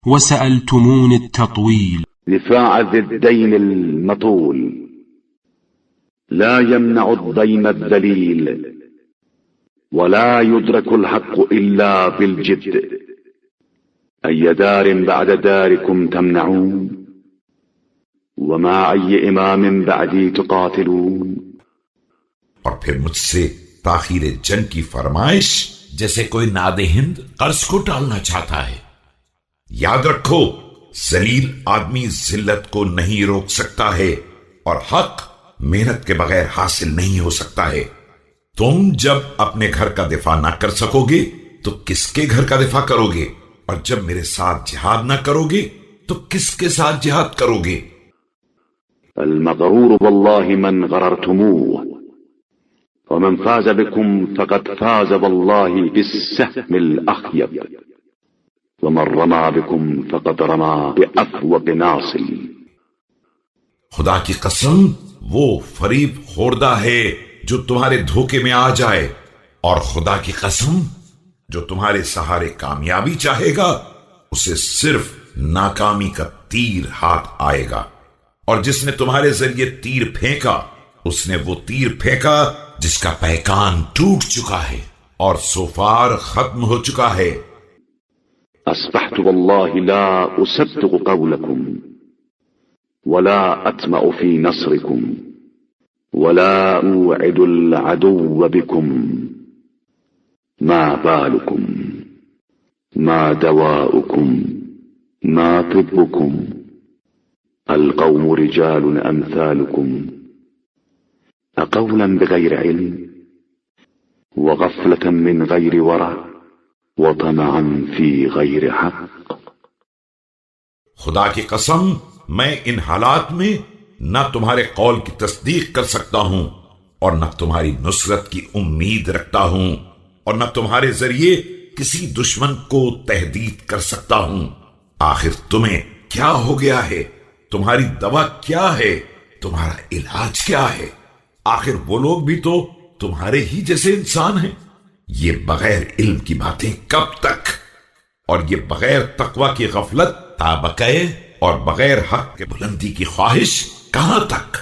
وسألتمون التطويل. دفاع ذي الدين المطول لا يمنع الدين الذليل، ولا يدرك الحق إلا بالجد. أي دار بعد داركم تمنعون، وما أي إمام بعدي تقاتلون. اور پھر مجھ سے تاخیر جنگ کی فرمائش جیسے کوئی نادہند قرض کو ٹالنا چاہتا ہے۔ یاد رکھو ذلیل آدمی ذلت کو نہیں روک سکتا ہے، اور حق محنت کے بغیر حاصل نہیں ہو سکتا ہے۔ تم جب اپنے گھر کا دفاع نہ کر سکو گے تو کس کے گھر کا دفاع کرو گے؟ اور جب میرے ساتھ جہاد نہ کرو گے تو کس کے ساتھ جہاد کرو گے؟ المغرور والله من غررتموه، ومن فاز بكم فقد فاز والله بالسهم الأخيب، ومن رمى بكم فقد رمى بأفوق ناصل. خدا کی قسم وہ فریب خوردہ ہے جو تمہارے دھوکے میں آ جائے، اور خدا کی قسم جو تمہارے سہارے کامیابی چاہے گا اسے صرف ناکامی کا تیر ہاتھ آئے گا، اور جس نے تمہارے ذریعے تیر پھینکا اس نے وہ تیر پھینکا جس کا پیکان ٹوٹ چکا ہے اور سوفار ختم ہو چکا ہے۔ أصبحت والله لا أصدق قولكم ولا أطمع في نصركم ولا أوعد العدو بكم. ما بالكم، ما دواؤكم، ما طبكم. القوم رجال أمثالكم، أقولا بغير علم، وغفلة من غير ورع، وطمعا في غير حق. خدا کی قسم میں ان حالات میں نہ تمہارے قول کی تصدیق کر سکتا ہوں اور نہ تمہاری نصرت کی امید رکھتا ہوں، اور نہ تمہارے ذریعے کسی دشمن کو تہدید کر سکتا ہوں۔ آخر تمہیں کیا ہو گیا ہے؟ تمہاری دوا کیا ہے؟ تمہارا علاج کیا ہے؟ آخر وہ لوگ بھی تو تمہارے ہی جیسے انسان ہیں۔ یہ بغیر علم کی باتیں کب تک، اور یہ بغیر تقوی کی غفلت تابقے، اور بغیر حق کے بلندی کی خواہش کہاں تک؟